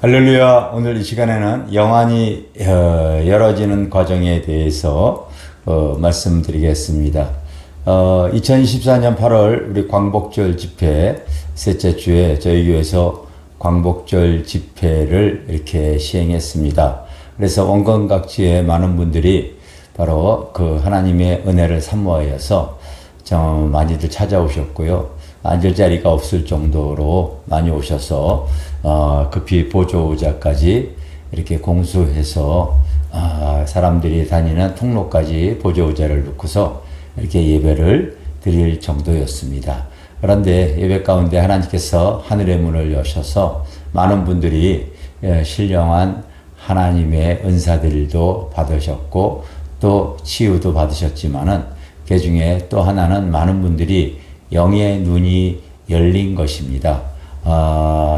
할렐루야. 오늘 이 시간에는 영안이 열어지는 과정에 대해서 말씀드리겠습니다. 2024년 8월 우리 광복절 집회 셋째 주에 저희 교회에서 광복절 집회를 이렇게 시행했습니다. 그래서 원권 각지에 많은 분들이 바로 그 하나님의 은혜를 사모하여서 좀 많이들 찾아오셨고요. 앉을 자리가 없을 정도로 많이 오셔서 급히 보조자까지 이렇게 공수해서 사람들이 다니는 통로까지 보조자를 놓고서 이렇게 예배를 드릴 정도였습니다. 그런데 예배 가운데 하나님께서 하늘의 문을 여셔서 많은 분들이 신령한 하나님의 은사들도 받으셨고 또 치유도 받으셨지만은 그 중에 또 하나는 많은 분들이 영의 눈이 열린 것입니다.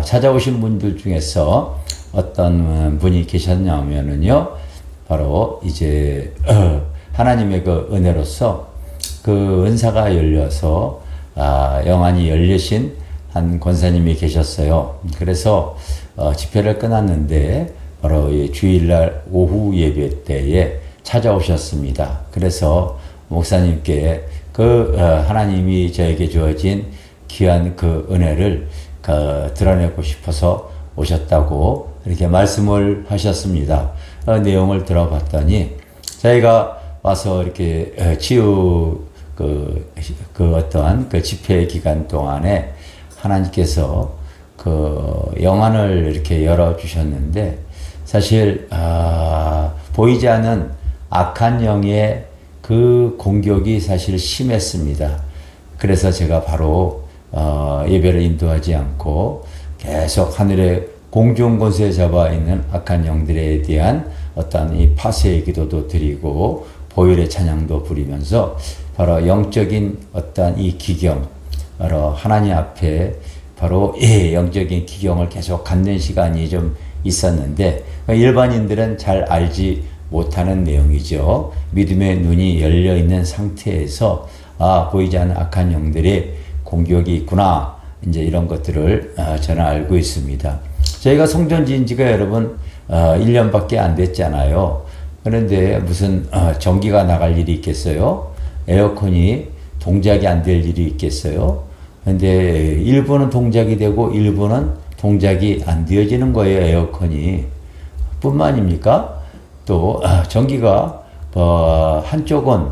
찾아오신 분들 중에서 어떤 분이 계셨냐면은요, 바로 이제 하나님의 그 은혜로서 그 은사가 열려서 영안이 열리신 한 권사님이 계셨어요. 그래서 집회를 끝났는데 바로 이 주일날 오후 예배 때에 찾아오셨습니다. 그래서 목사님께 그 하나님이 저에게 주어진 귀한 그 은혜를 드러내고 싶어서 오셨다고 이렇게 말씀을 하셨습니다. 내용을 들어봤더니 저희가 와서 이렇게 치유 그 어떠한 그 집회 기간 동안에 하나님께서 그 영안을 이렇게 열어 주셨는데 사실 보이지 않는 악한 영의 그 공격이 사실 심했습니다. 그래서 제가 바로 예배를 인도하지 않고 계속 하늘의 공중 권세에 잡아 있는 악한 영들에 대한 어떤 이 파쇄의 기도도 드리고 보혈의 찬양도 부리면서 바로 영적인 어떤 이 기경, 바로 하나님 앞에 바로 영적인 기경을 계속 갖는 시간이 좀 있었는데 일반인들은 잘 알지 못하는 내용이죠. 믿음의 눈이 열려 있는 상태에서 보이지 않는 악한 영들의 공격이 있구나, 이제 이런 것들을 저는 알고 있습니다. 저희가 성전 지은 지가 여러분 1년밖에 안 됐잖아요. 그런데 무슨 전기가 나갈 일이 있겠어요? 에어컨이 동작이 안 될 일이 있겠어요? 그런데 일부는 동작이 되고 일부는 동작이 안 되어지는 거예요. 에어컨이 뿐만입니까? 또 전기가 한쪽은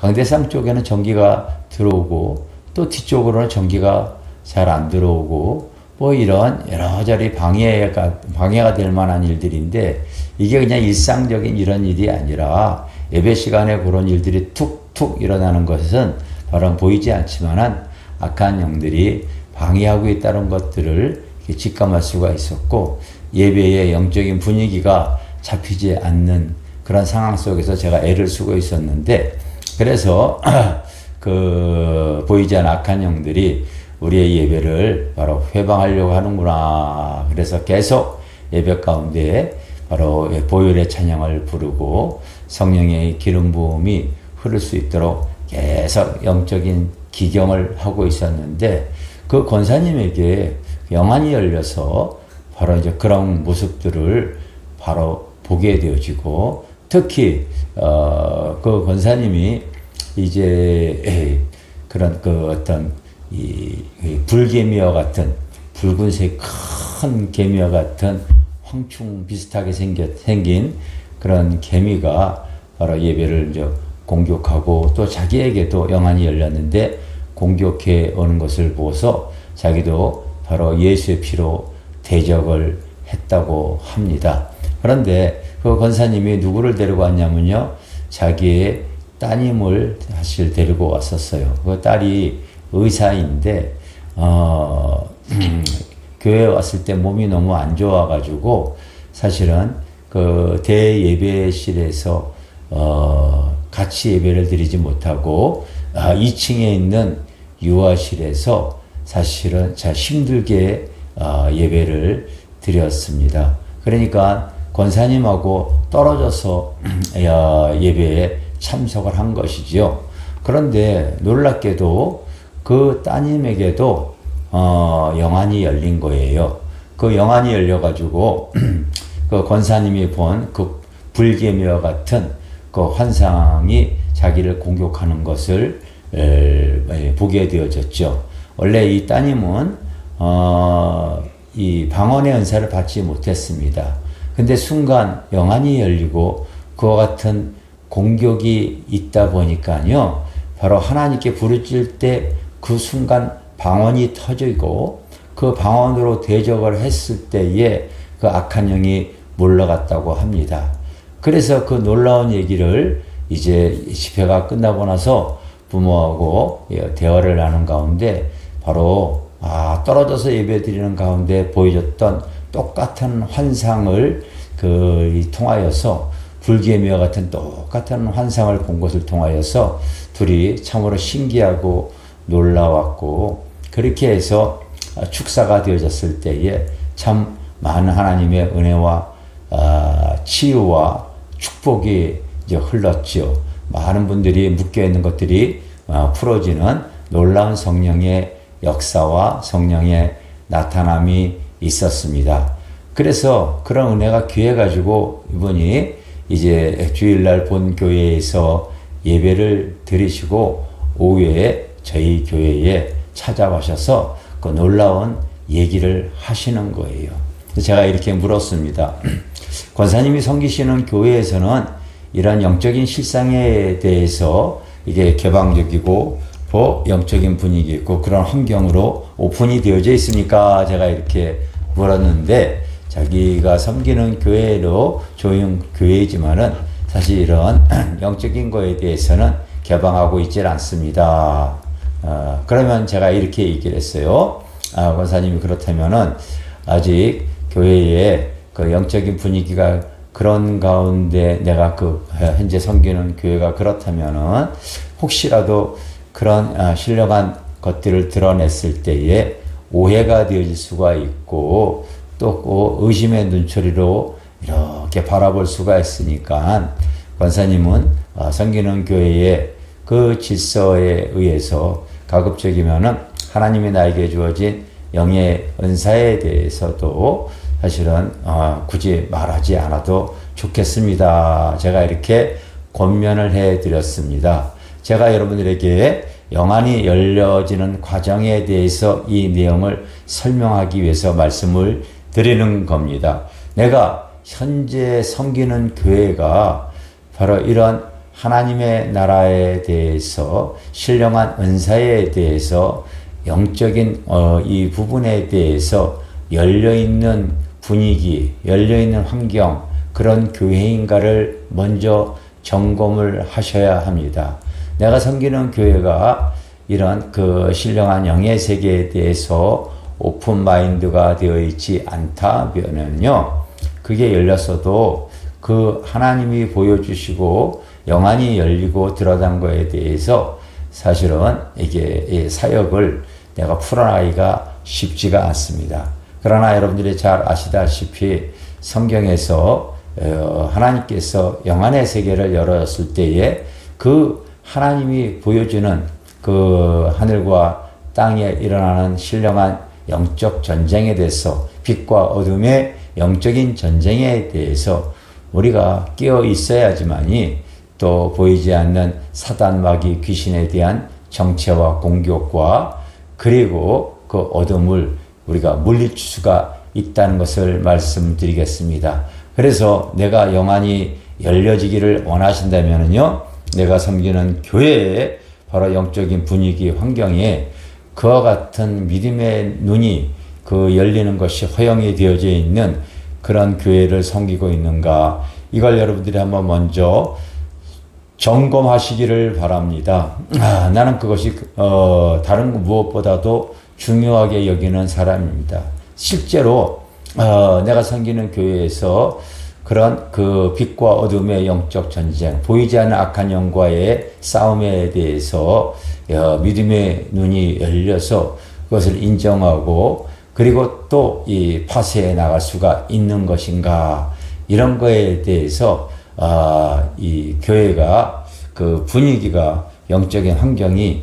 강대상 쪽에는 전기가 들어오고 또 뒤쪽으로는 전기가 잘 안 들어오고 뭐 이런 여러 자리 방해가 될 만한 일들인데 이게 그냥 일상적인 이런 일이 아니라 예배 시간에 그런 일들이 툭툭 일어나는 것은 바로 보이지 않지만은 악한 영들이 방해하고 있다는 것들을 직감할 수가 있었고 예배의 영적인 분위기가 잡히지 않는 그런 상황 속에서 제가 애를 쓰고 있었는데 그래서 그 보이지 않는 악한 영들이 우리의 예배를 바로 회방하려고 하는구나. 그래서 계속 예배 가운데 바로 보혈의 찬양을 부르고 성령의 기름 부음이 흐를 수 있도록 계속 영적인 기경을 하고 있었는데 그 권사님에게 영안이 열려서 바로 이제 그런 모습들을 바로 보게 되어지고 특히 그 권사님이 이제 그런 그 어떤 이 불개미와 같은 붉은색 큰 개미와 같은 황충 비슷하게 생긴 그런 개미가 바로 예배를 이제 공격하고 또 자기에게도 영안이 열렸는데 공격해 오는 것을 보고서 자기도 바로 예수의 피로 대적을 했다고 합니다. 그런데 그 권사님이 누구를 데리고 왔냐면요. 자기의 따님을 사실 데리고 왔었어요. 그 딸이 의사인데, 교회에 왔을 때 몸이 너무 안 좋아가지고 사실은 그 대예배실에서 같이 예배를 드리지 못하고 2층에 있는 유아실에서 사실은 자 힘들게 예배를 드렸습니다. 그러니까 권사님하고 떨어져서 예배에 참석을 한 것이죠. 그런데 놀랍게도 그 따님에게도 영안이 열린 거예요. 그 영안이 열려가지고 그 권사님이 본 그 불개미와 같은 그 환상이 자기를 공격하는 것을 보게 되어졌죠. 원래 이 따님은 이 방언의 은사를 받지 못했습니다. 근데 순간 영안이 열리고 그와 같은 공격이 있다 보니까요, 바로 하나님께 부르짖을 때 그 순간 방언이 터지고 그 방언으로 대적을 했을 때에 그 악한 영이 물러갔다고 합니다. 그래서 그 놀라운 얘기를 이제 집회가 끝나고 나서 부모하고 대화를 나눈 가운데 바로 떨어져서 예배드리는 가운데 보여줬던 똑같은 환상을 통하여서 불개미와 같은 똑같은 환상을 본 것을 통하여서 둘이 참으로 신기하고 놀라웠고, 그렇게 해서 축사가 되어졌을 때에 참 많은 하나님의 은혜와 치유와 축복이 이제 흘렀죠. 많은 분들이 묶여있는 것들이 풀어지는 놀라운 성령의 역사와 성령의 나타남이 있었습니다. 그래서 그런 은혜가 귀해가지고 이분이 이제 주일날 본 교회에서 예배를 드리시고 오후에 저희 교회에 찾아와셔서 그 놀라운 얘기를 하시는 거예요. 제가 이렇게 물었습니다. 권사님이 섬기시는 교회에서는 이런 영적인 실상에 대해서 이게 개방적이고 영적인 분위기 있고 그런 환경으로 오픈이 되어져 있으니까 제가 이렇게 물었는데, 자기가 섬기는 교회로 조용 교회이지만은 사실 이런 영적인 거에 대해서는 개방하고 있질 않습니다. 그러면 제가 이렇게 얘기를 했어요. 권사님이 그렇다면은 아직 교회에 그 영적인 분위기가 그런 가운데 내가 현재 섬기는 교회가 그렇다면은 혹시라도 그런 신령한 것들을 드러냈을 때에 오해가 되어질 수가 있고 또 의심의 눈초리로 이렇게 바라볼 수가 있으니까 권사님은 섬기는 교회의 그 질서에 의해서 가급적이면은 하나님이 나에게 주어진 영의 은사에 대해서도 사실은 굳이 말하지 않아도 좋겠습니다. 제가 이렇게 권면을 해드렸습니다. 제가 여러분들에게 영안이 열려지는 과정에 대해서 이 내용을 설명하기 위해서 말씀을 드리는 겁니다. 내가 현재 섬기는 교회가 바로 이런 하나님의 나라에 대해서 신령한 은사에 대해서 영적인 이 부분에 대해서 열려있는 분위기, 열려있는 환경, 그런 교회인가를 먼저 점검을 하셔야 합니다. 내가 섬기는 교회가 이런 그 신령한 영의 세계에 대해서 오픈 마인드가 되어 있지 않다면요, 그게 열렸어도 그 하나님이 보여주시고 영안이 열리고 들어간 거에 대해서 사실은 이게 사역을 내가 풀어나가기가 쉽지가 않습니다. 그러나 여러분들이 잘 아시다시피 성경에서 하나님께서 영안의 세계를 열었을 때에 그 하나님이 보여주는 그 하늘과 땅에 일어나는 신령한 영적 전쟁에 대해서, 빛과 어둠의 영적인 전쟁에 대해서 우리가 깨어 있어야지만이 또 보이지 않는 사단 마귀 귀신에 대한 정체와 공격과 그리고 그 어둠을 우리가 물리칠 수가 있다는 것을 말씀드리겠습니다. 그래서 내가 영안이 열려지기를 원하신다면요, 내가 섬기는 교회에 바로 영적인 분위기 환경에 그와 같은 믿음의 눈이 열리는 것이 허용이 되어져 있는 그런 교회를 섬기고 있는가, 이걸 여러분들이 한번 먼저 점검하시기를 바랍니다. 나는 그것이 다른 무엇보다도 중요하게 여기는 사람입니다. 실제로 내가 섬기는 교회에서 그런 그 빛과 어둠의 영적 전쟁, 보이지 않는 악한 영과의 싸움에 대해서 믿음의 눈이 열려서 그것을 인정하고 그리고 또 이 파쇄해 나갈 수가 있는 것인가, 이런 거에 대해서 이 교회가 그 분위기가 영적인 환경이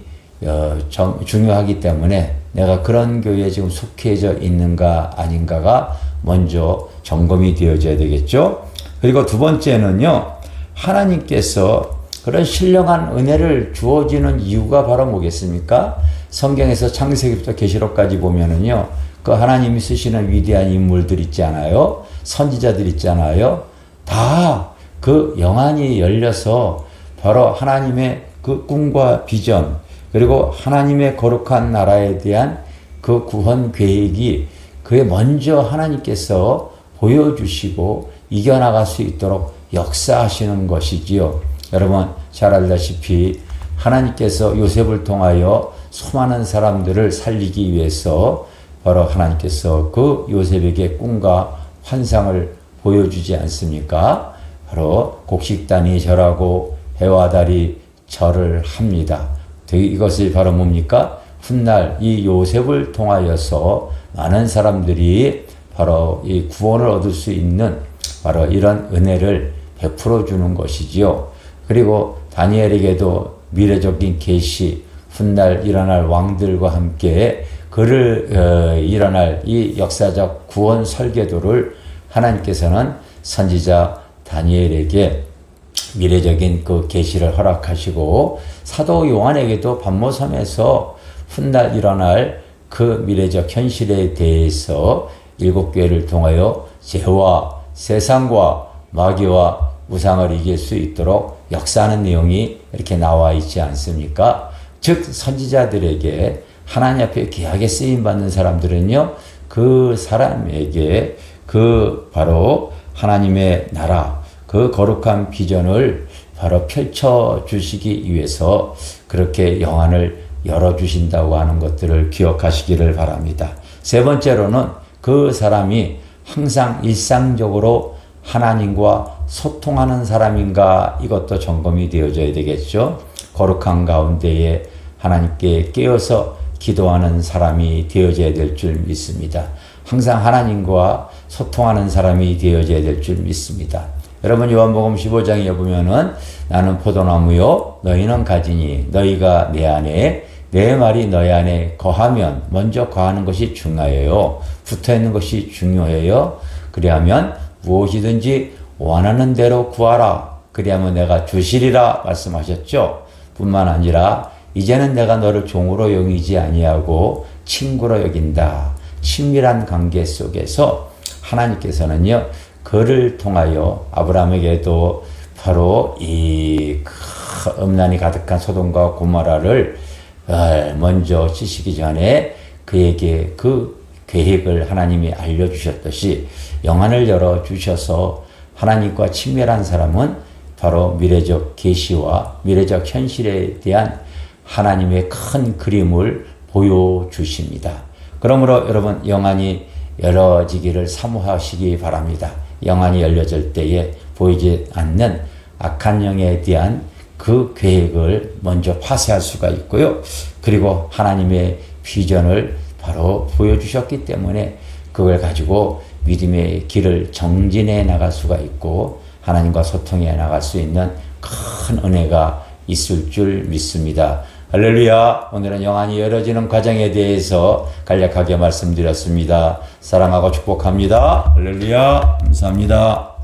중요하기 때문에 내가 그런 교회에 지금 속해져 있는가 아닌가가 먼저 점검이 되어져야 되겠죠. 그리고 두 번째는요, 하나님께서 그런 신령한 은혜를 주어지는 이유가 바로 뭐겠습니까? 성경에서 창세기부터 계시록까지 보면은요, 그 하나님이 쓰시는 위대한 인물들 있지 않아요? 선지자들 있잖아요. 다 그 영안이 열려서 바로 하나님의 그 꿈과 비전, 그리고 하나님의 거룩한 나라에 대한 그 구원 계획이 그에 먼저 하나님께서 보여주시고 이겨나갈 수 있도록 역사하시는 것이지요. 여러분 잘 알다시피 하나님께서 요셉을 통하여 수많은 사람들을 살리기 위해서 바로 하나님께서 그 요셉에게 꿈과 환상을 보여주지 않습니까? 바로 곡식단이 절하고 해와 달이 절을 합니다. 이것이 바로 뭡니까? 훗날 이 요셉을 통하여서 많은 사람들이 바로 이 구원을 얻을 수 있는 바로 이런 은혜를 베풀어 주는 것이지요. 그리고 다니엘에게도 미래적인 계시, 훗날 일어날 왕들과 함께 그를 일어날 이 역사적 구원 설계도를 하나님께서는 선지자 다니엘에게 미래적인 그 계시를 허락하시고 사도 요한에게도 반모섬에서 훗날 일어날 그 미래적 현실에 대해서 일곱 교회를 통하여 죄와 세상과 마귀와 우상을 이길 수 있도록 역사하는 내용이 이렇게 나와 있지 않습니까? 즉 선지자들에게 하나님 앞에 귀하게 쓰임 받는 사람들은요, 그 사람에게 그 바로 하나님의 나라, 그 거룩한 비전을 바로 펼쳐 주시기 위해서 그렇게 영안을 열어주신다고 하는 것들을 기억하시기를 바랍니다. 세 번째로는 그 사람이 항상 일상적으로 하나님과 소통하는 사람인가, 이것도 점검이 되어져야 되겠죠. 거룩한 가운데에 하나님께 깨어서 기도하는 사람이 되어져야 될 줄 믿습니다. 항상 하나님과 소통하는 사람이 되어져야 될 줄 믿습니다. 여러분 요한복음 15장에 보면은 나는 포도나무요 너희는 가지니 너희가 내 안에 내 말이 너희 안에 거하면, 먼저 거하는 것이 중요해요. 붙어있는 것이 중요해요. 그리하면 무엇이든지 원하는 대로 구하라. 그리하면 내가 주시리라 말씀하셨죠. 뿐만 아니라 이제는 내가 너를 종으로 여기지 아니하고 친구로 여긴다. 친밀한 관계 속에서 하나님께서는요, 그를 통하여 아브라함에게도 바로 이 음란이 가득한 소돔과 고모라를 먼저 치시기 전에 그에게 그 계획을 하나님이 알려주셨듯이 영안을 열어주셔서 하나님과 친밀한 사람은 바로 미래적 계시와 미래적 현실에 대한 하나님의 큰 그림을 보여주십니다. 그러므로 여러분 영안이 열어지기를 사모하시기 바랍니다. 영안이 열려질 때에 보이지 않는 악한 영에 대한 그 계획을 먼저 파쇄할 수가 있고요. 그리고 하나님의 비전을 바로 보여주셨기 때문에 그걸 가지고 믿음의 길을 정진해 나갈 수가 있고 하나님과 소통해 나갈 수 있는 큰 은혜가 있을 줄 믿습니다. 할렐루야. 오늘은 영안이 열어지는 과정에 대해서 간략하게 말씀드렸습니다. 사랑하고 축복합니다. 할렐루야. 감사합니다.